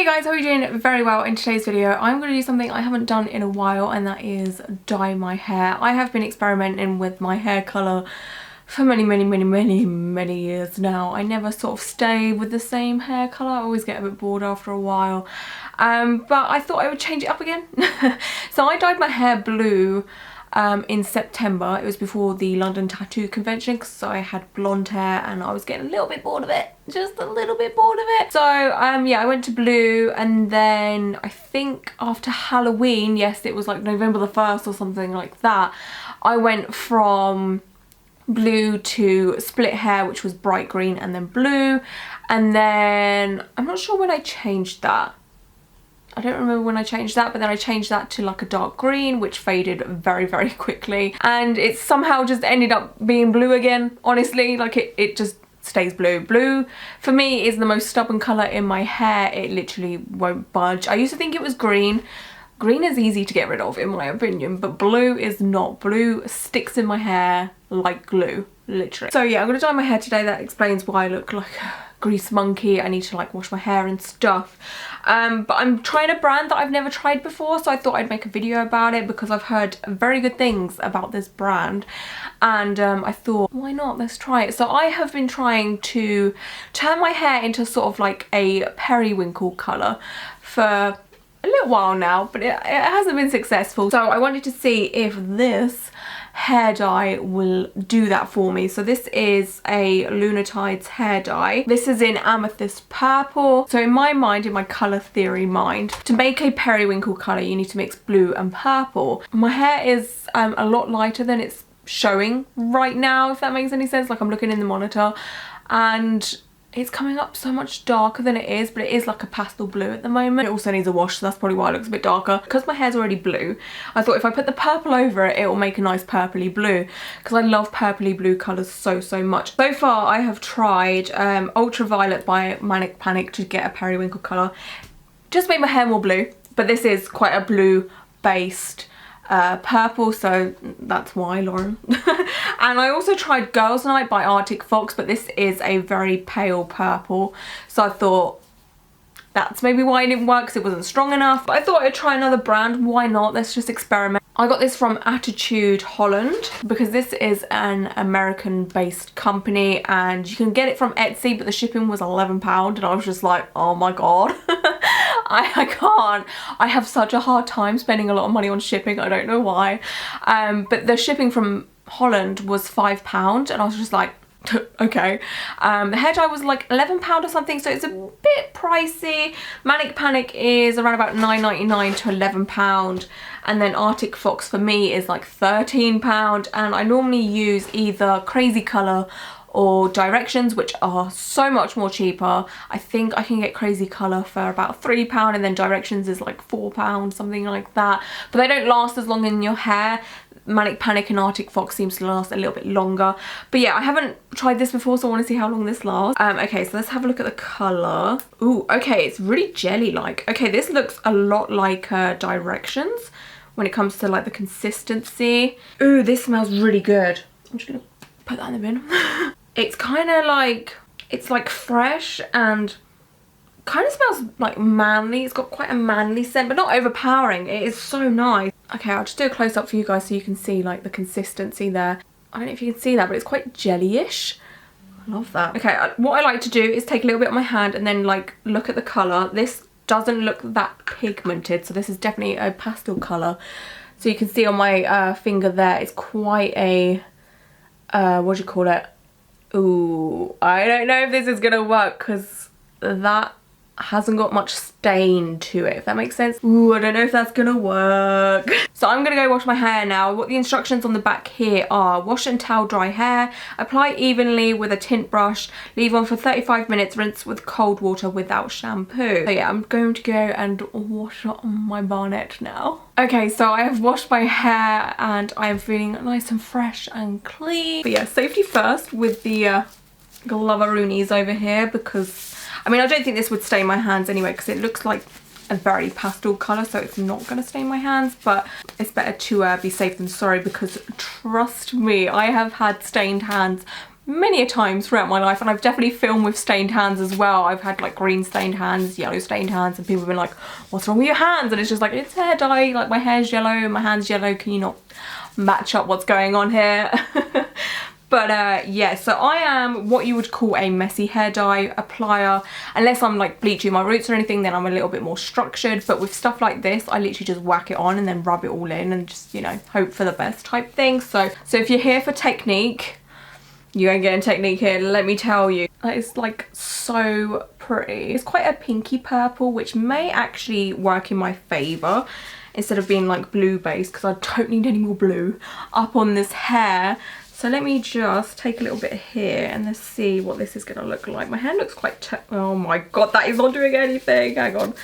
Hey guys, how are you doing? Very well. In today's video I'm going to do something I haven't done in a while, and that is dye my hair. I have been experimenting with my hair colour for many years now. I never sort of stay with the same hair colour. I always get a bit bored after a while. But I thought I would change it up again. So I dyed my hair blue in September. It was before the London tattoo convention because I had blonde hair and I was getting a little bit bored of it. Just a little bit bored of it. So yeah, I went to blue, and then I think after Halloween, yes, it was like November the 1st or something like that, I went from blue to split hair, which was bright green and then blue. And then I'm not sure when I changed that. I don't remember when I changed that, but then I changed that to like a dark green, which faded very quickly, and it somehow just ended up being blue again. Honestly, like it just stays blue. Blue for me is the most stubborn colour in my hair. It literally won't budge. I used to think it was green. Green is easy to get rid of in my opinion, but blue is not. Blue sticks in my hair like glue, literally. So yeah, I'm gonna dye my hair today. That explains why I look like a grease monkey. I need to like wash my hair and stuff. But I'm trying a brand that I've never tried before, so I thought I'd make a video about it because I've heard very good things about this brand, and I thought, why not, let's try it. So I have been trying to turn my hair into sort of like a periwinkle colour for a little while now, but it hasn't been successful. So I wanted to see if this hair dye will do that for me. So this is a Lunar hair dye. This is in amethyst purple. So in my mind, in my colour theory mind, to make a periwinkle colour you need to mix blue and purple. My hair is a lot lighter than it's showing right now, if that makes any sense. Like I'm looking in the monitor and it's coming up so much darker than it is, but it is like a pastel blue at the moment. It also needs a wash, so that's probably why it looks a bit darker. Because my hair's already blue, I thought if I put the purple over it, it will make a nice purpley blue, because I love purpley blue colours so much. So far I have tried Ultraviolet by Manic Panic to get a periwinkle colour. Just made my hair more blue, but this is quite a blue based purple, so that's why, Lauren. And I also tried Girls Night by Arctic Fox, but this is a very pale purple, so I thought that's maybe why it didn't work, because it wasn't strong enough. But I thought I'd try another brand. Why not? Let's just experiment. I got this from Attribution Holland because this is an American based company and you can get it from Etsy, but the shipping was £11 and I was just like, oh my god. I can't. I have such a hard time spending a lot of money on shipping. I don't know why. But the shipping from Holland was £5 and I was just like, okay. The hair dye was like £11 or something, so it's a bit pricey. Manic Panic is around about £9.99 to £11, and then Arctic Fox for me is like £13, and I normally use either Crazy Colour or Directions, which are so much more cheaper. I think I can get Crazy Colour for about £3 and then Directions is like £4, something like that, but they don't last as long in your hair. Manic Panic and Arctic Fox seems to last a little bit longer. But yeah, I haven't tried this before, so I want to see how long this lasts. Okay, so let's have a look at the colour. Ooh, okay, it's really jelly-like. Okay, this looks a lot like Directions when it comes to like the consistency. Ooh, this smells really good. I'm just gonna put that in the bin. It's kind of like, it's like fresh and kind of smells like manly. It's got quite a manly scent, but not overpowering. It is so nice. Okay, I'll just do a close-up for you guys so you can see like the consistency there. I don't know if you can see that, but it's quite jelly-ish. I love that. Okay, what I like to do is take a little bit on my hand and then like look at the colour. This doesn't look that pigmented, so this is definitely a pastel colour. So you can see on my finger there, it's quite a, what do you call it? Ooh, I don't know if this is gonna work because that hasn't got much stain to it, if that makes sense. Ooh, I don't know if that's gonna work. So I'm gonna go wash my hair now. What the instructions on the back here are: wash and towel dry hair, apply evenly with a tint brush, leave on for 35 minutes, rinse with cold water without shampoo. So yeah, I'm going to go and wash it on my barnet now. Okay, so I have washed my hair and I am feeling nice and fresh and clean. But yeah, safety first with the gloveroonies over here, because I mean, I don't think this would stain my hands anyway because it looks like a very pastel colour, so it's not going to stain my hands, but it's better to be safe than sorry, because trust me, I have had stained hands many a times throughout my life, and I've definitely filmed with stained hands as well. I've had like green stained hands, yellow stained hands, and people have been like, what's wrong with your hands? And it's just like, it's hair dye, like my hair's yellow and my hand's yellow, can you not match up what's going on here? But yeah, so I am what you would call a messy hair dye applier. Unless I'm like bleaching my roots or anything, then I'm a little bit more structured. But with stuff like this, I literally just whack it on and then rub it all in and just, you know, hope for the best type thing. So if you're here for technique, you're gonna get a technique here, let me tell you. It's like so pretty. It's quite a pinky purple, which may actually work in my favour instead of being like blue based, because I don't need any more blue up on this hair. So let me just take a little bit here and let's see what this is going to look like. My hair looks quite, oh my god, that is not doing anything. Hang on.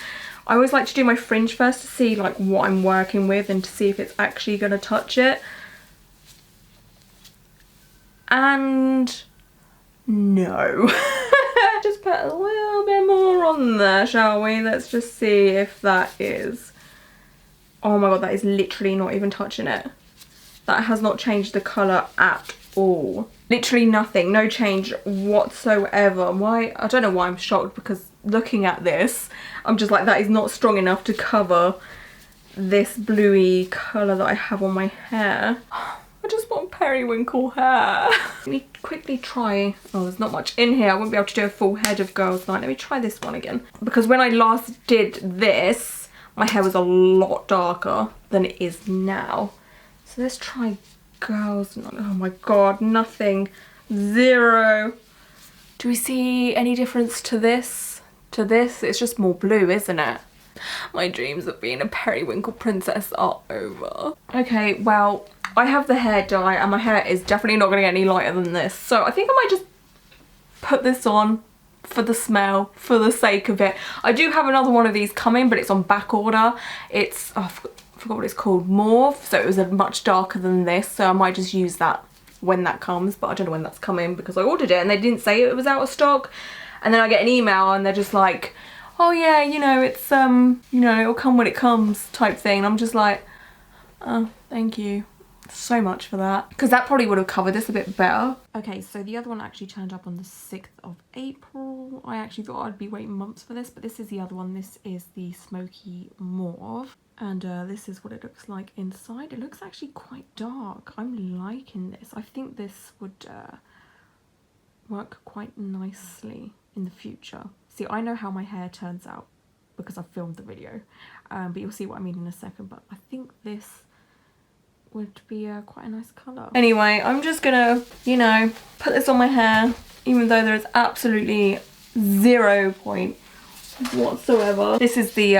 I always like to do my fringe first to see like what I'm working with and to see if it's actually going to touch it. And no. Just put a little bit more on there, shall we? Let's just see if that is. Oh my god, that is literally not even touching it. That has not changed the colour at all. Literally nothing, no change whatsoever. Why? I don't know why I'm shocked, because looking at this, I'm just like, that is not strong enough to cover this bluey colour that I have on my hair. I just want periwinkle hair. Let me quickly try, oh there's not much in here, I won't be able to do a full head of girls night. Let me try this one again. Because when I last did this, my hair was a lot darker than it is now. So let's try girls. Oh my god, nothing. Zero. Do we see any difference to this? To this? It's just more blue, isn't it? My dreams of being a periwinkle princess are over. Okay, well, I have the hair dye and my hair is definitely not going to get any lighter than this. So I think I might just put this on for the smell, for the sake of it. I do have another one of these coming, but it's on back order. It's, oh, I forgot what it's called, mauve, so it was a much darker than this, so I might just use that when that comes, but I don't know when that's coming because I ordered it and they didn't say it was out of stock. And then I get an email and they're just like, oh yeah, you know, it's you know, it'll come when it comes type thing. And I'm just like, oh, thank you so much for that, because that probably would have covered this a bit better. Okay, so the other one actually turned up on the 6th of April. I actually thought I'd be waiting months for this, but this is the other one. This is the smoky mauve, and this is what it looks like inside. It looks actually quite dark. I'm liking this. I think this would work quite nicely in the future. See, I know how my hair turns out because I've filmed the video, but you'll see what I mean in a second. But I think this would be quite a nice colour. Anyway, I'm just gonna, you know, put this on my hair, even though there is absolutely 0 point whatsoever. This is the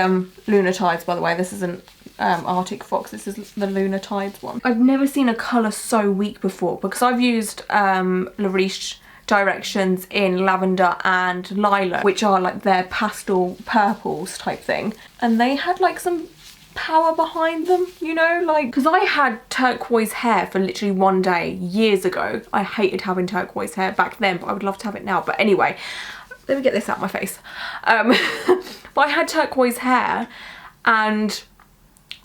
Lunar Tides, by the way. This isn't Arctic Fox, this is the Lunar Tides one. I've never seen a colour so weak before, because I've used Lariche directions in lavender and lilac, which are like their pastel purples type thing, and they had like some power behind them, you know, like, because I had turquoise hair for literally one day years ago. I hated having turquoise hair back then, but I would love to have it now. But anyway, let me get this out of my face. But I had turquoise hair and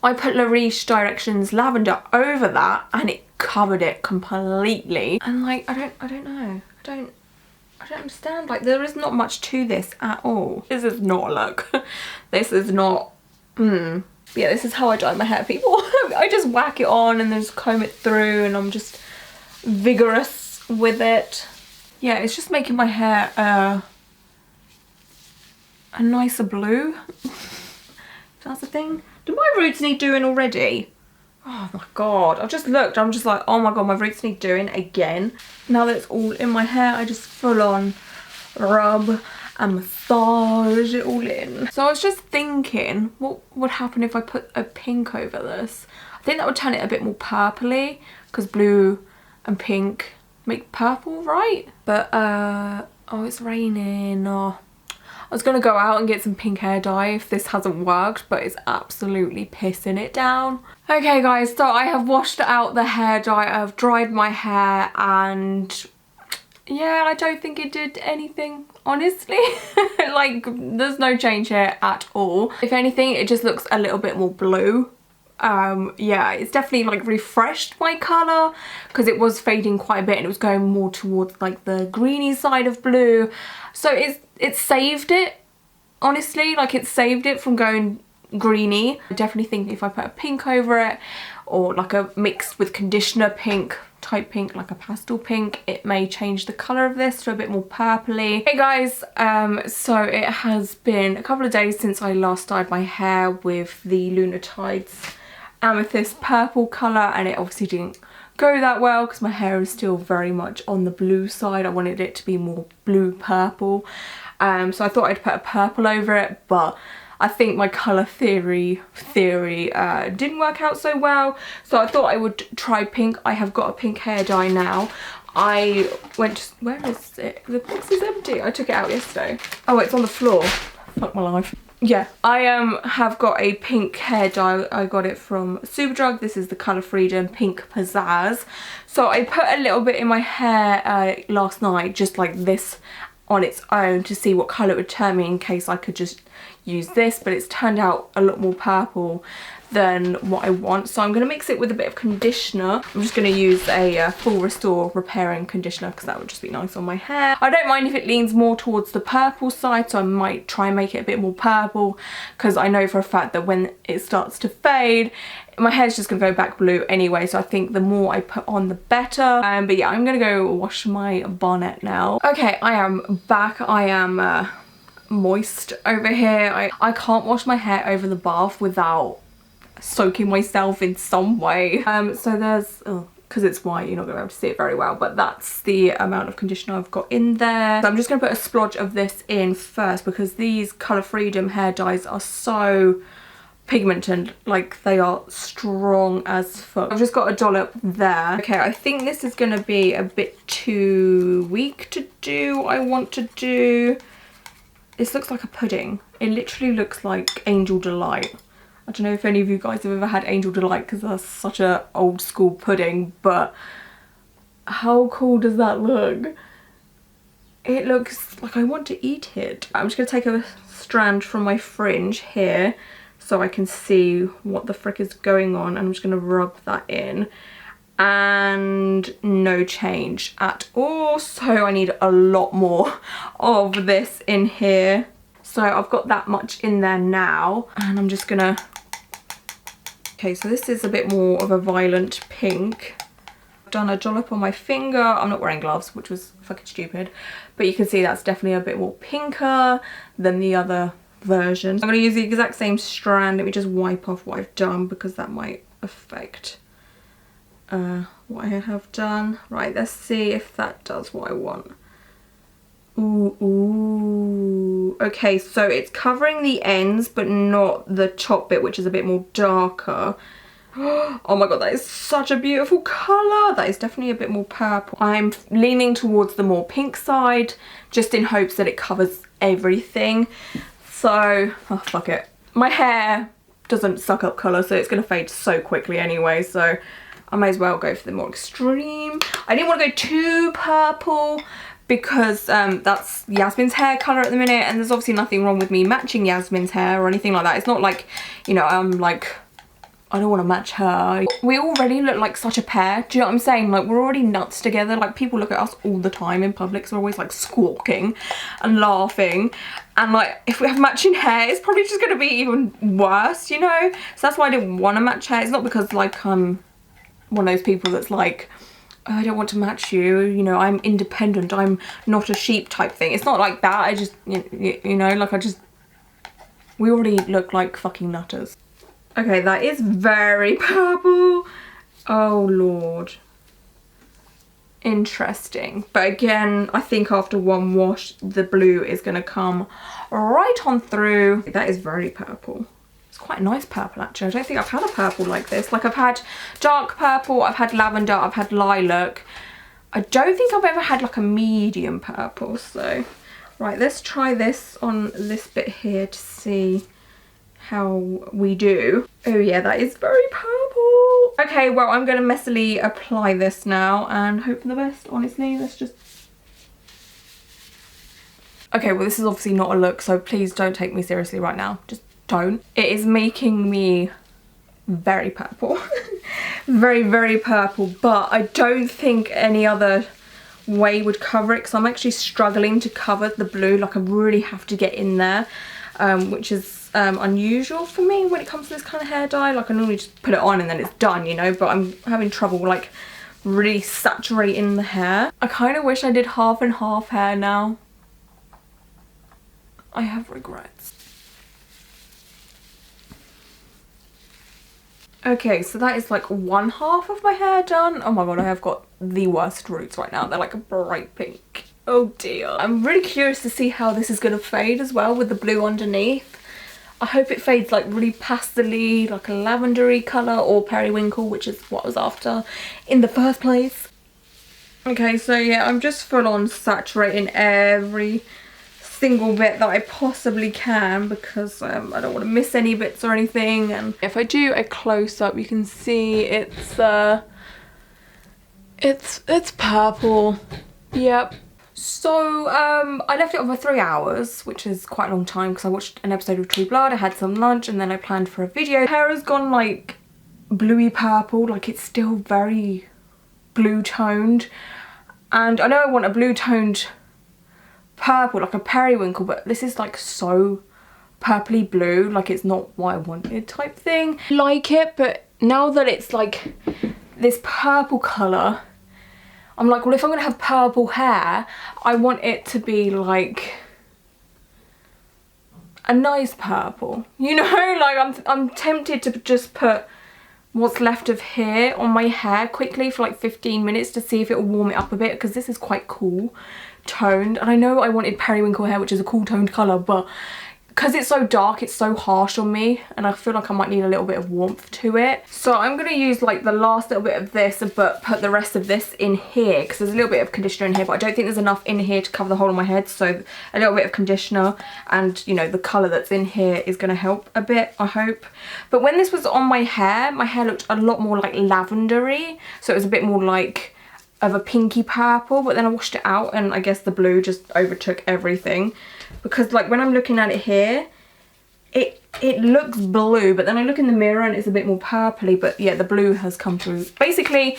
I put Lariche directions lavender over that and it covered it completely. And like, I don't know, I don't understand. Like, there is not much to this at all. This is not a look. This is not, yeah, this is how I dye my hair, people. I just whack it on and then just comb it through, and I'm just vigorous with it. Yeah, it's just making my hair a nicer blue. That's the thing. Do my roots need doing already? Oh my god, I've just looked, I'm just like, oh my god, my roots need doing again. Now that it's all in my hair, I just full on rub and massage it all in. So I was just thinking, what would happen if I put a pink over this? I think that would turn it a bit more purpley, because blue and pink make purple, right? But oh, it's raining. Oh, I was gonna go out and get some pink hair dye if this hasn't worked, but it's absolutely pissing it down. Okay guys, so I have washed out the hair dye, I've dried my hair, and yeah, I don't think it did anything, honestly. Like, there's no change here at all. If anything, it just looks a little bit more blue Yeah, it's definitely like refreshed my colour because it was fading quite a bit and it was going more towards like the greeny side of blue. So it saved it, honestly, like it saved it from going greeny. I definitely think if I put a pink over it or like a mixed with conditioner pink, type pink, like a pastel pink, it may change the colour of this to a bit more purpley. Hey guys, so it has been a couple of days since I last dyed my hair with the Lunar amethyst purple colour, and it obviously didn't go that well because my hair is still very much on the blue side. I wanted it to be more blue purple, so I thought I'd put a purple over it, but I think my colour theory didn't work out so well, so I thought I would try pink. I have got a pink hair dye now. I went, where is it? The box is empty. I took it out yesterday. Oh, it's on the floor. Fuck my life. Yeah, I have got a pink hair dye. I got it from Superdrug. This is the Colour Freedom Pink Pizzazz. So I put a little bit in my hair last night, just like this on its own, to see what colour it would turn me in case I could just use this, but it's turned out a lot more purple than what I want. So I'm going to mix it with a bit of conditioner. I'm just going to use a Full Restore Repairing Conditioner because that would just be nice on my hair. I don't mind if it leans more towards the purple side, so I might try and make it a bit more purple because I know for a fact that when it starts to fade, my hair's just going to go back blue anyway, so I think the more I put on the better. But yeah, I'm going to go wash my bonnet now. Okay, I am back. I am moist over here. I can't wash my hair over the bath without soaking myself in some way. So there's, because it's white, you're not going to be able to see it very well, but that's the amount of conditioner I've got in there. So I'm just going to put a splodge of this in first because these Colour Freedom hair dyes are so pigmented, like they are strong as fuck. I've just got a dollop there. Okay, I think this is going to be a bit too weak to do. I want to do, this looks like a pudding. It literally looks like Angel Delight. I don't know if any of you guys have ever had Angel Delight because that's such a old school pudding, but how cool does that look? It looks like I want to eat it. I'm just going to take a strand from my fringe here so I can see what the frick is going on, and I'm just going to rub that in. And no change at all, so I need a lot more of this in here. So I've got that much in there now, and I'm just gonna, okay, so this is a bit more of a violent pink. I've done a dollop on my finger. I'm not wearing gloves, which was fucking stupid, but you can see that's definitely a bit more pinker than the other version. I'm gonna use the exact same strand. Let me just wipe off what I've done because that might affect what I have done. Right, let's see if that does what I want. Ooh, ooh. Okay, so it's covering the ends but not the top bit, which is a bit more darker. Oh my god, that is such a beautiful colour. That is definitely a bit more purple. I'm leaning towards the more pink side just in hopes that it covers everything. So, oh fuck it. My hair doesn't suck up colour, so it's going to fade so quickly anyway, so I may as well go for the more extreme. I didn't want to go too purple because that's Yasmin's hair colour at the minute, and there's obviously nothing wrong with me matching Yasmin's hair or anything like that. It's not like, you know, I'm like, I don't want to match her. We already look like such a pair. Do you know what I'm saying? Like, we're already nuts together. Like, people look at us all the time in public, so we're always like squawking and laughing. And like, if we have matching hair, it's probably just going to be even worse, you know? So that's why I didn't want to match hair. It's not because like I'm one of those people that's like, oh, I don't want to match you, you know, I'm independent, I'm not a sheep type thing. It's not like that. I just, you know, like we already look like fucking nutters. Okay, that is very purple. Oh lord. Interesting. But again, I think after one wash, the blue is going to come right on through. That is very purple. It's quite a nice purple actually. I don't think I've had a purple like this. Like, I've had dark purple, I've had lavender, I've had lilac. I don't think I've ever had like a medium purple. So, right, let's try this on this bit here to see how we do. Oh yeah, that is very purple. Okay, well, I'm going to messily apply this now and hope for the best, honestly. Let's just... Okay, well, this is obviously not a look, so please don't take me seriously right now. Just don't. It is making me very purple. Very, very purple, but I don't think any other way would cover it because I'm actually struggling to cover the blue. Like I really have to get in there, which is unusual for me when it comes to this kind of hair dye. Like I normally just put it on and then it's done, you know, but I'm having trouble like really saturating the hair. I kind of wish I did half and half hair now. I have regrets. Okay, so that is like one half of my hair done. Oh my god, I have got the worst roots right now. They're like a bright pink. Oh dear. I'm really curious to see how this is going to fade as well with the blue underneath. I hope it fades like really pastel-y, like a lavendery colour, or periwinkle, which is what I was after in the first place. Okay, so yeah, I'm just full on saturating every single bit that I possibly can because I don't want to miss any bits or anything. And if I do a close-up, you can see it's purple. Yep. So I left it on for 3 hours, which is quite a long time because I watched an episode of True Blood, I had some lunch, and then I planned for a video. Hair has gone like bluey purple, like it's still very blue toned, and I know I want a blue toned purple, like a periwinkle, but this is like so purpley blue, like it's not what I wanted type thing. I like it, but now that it's like this purple colour, I'm like, well, if I'm gonna have purple hair, I want it to be like a nice purple, you know? Like I'm tempted to just put what's left of hair on my hair quickly for like 15 minutes to see if it will warm it up a bit, because this is quite cool toned, and I know I wanted periwinkle hair, which is a cool toned colour, but because it's so dark, it's so harsh on me, and I feel like I might need a little bit of warmth to it. So I'm going to use like the last little bit of this, but put the rest of this in here, because there's a little bit of conditioner in here, but I don't think there's enough in here to cover the whole of my head. So a little bit of conditioner and, you know, the colour that's in here is going to help a bit, I hope. But when this was on my hair looked a lot more like lavendery, so it was a bit more like of a pinky purple, but then I washed it out and I guess the blue just overtook everything, because like when I'm looking at it here, it looks blue, but then I look in the mirror and it's a bit more purpley. But yeah, the blue has come through. Basically,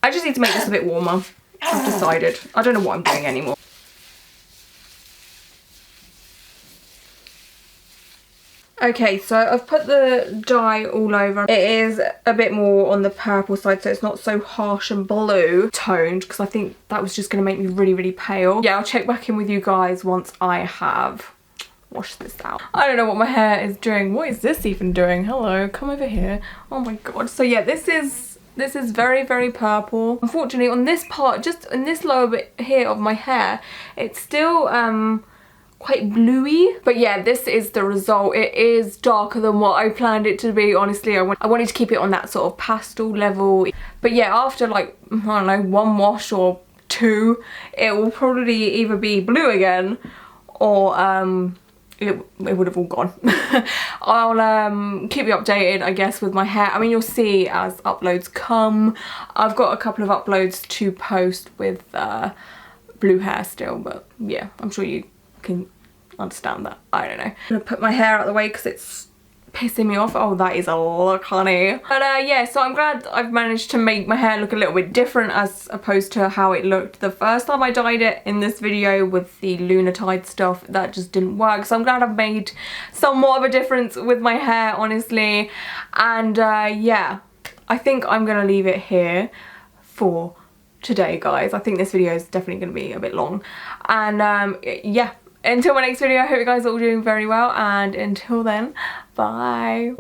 I just need to make this a bit warmer. I've decided. I don't know what I'm doing anymore. Okay, so I've put the dye all over. It is a bit more on the purple side, so it's not so harsh and blue toned, because I think that was just going to make me really, really pale. Yeah, I'll check back in with you guys once I have washed this out. I don't know what my hair is doing. What is this even doing? Hello, come over here. Oh my god. So yeah, this is very, very purple. Unfortunately, on this part, just in this lower bit here of my hair, it's still quite bluey. But yeah, this is the result. It is darker than what I planned it to be. Honestly, I wanted to keep it on that sort of pastel level. But yeah, after like, I don't know, one wash or two, it will probably either be blue again, or it would have all gone. I'll keep you updated, I guess, with my hair. I mean, you'll see as uploads come. I've got a couple of uploads to post with blue hair still, but yeah, I'm sure you can understand that. I don't know. I'm gonna put my hair out of the way because it's pissing me off. Oh, that is a look, honey. But yeah, so I'm glad I've managed to make my hair look a little bit different as opposed to how it looked the first time I dyed it in this video with the Lunar Tide stuff. That just didn't work. So I'm glad I've made somewhat of a difference with my hair, honestly. And yeah, I think I'm gonna leave it here for today, guys. I think this video is definitely gonna be a bit long. And yeah, until my next video, I hope you guys are all doing very well, and until then, bye.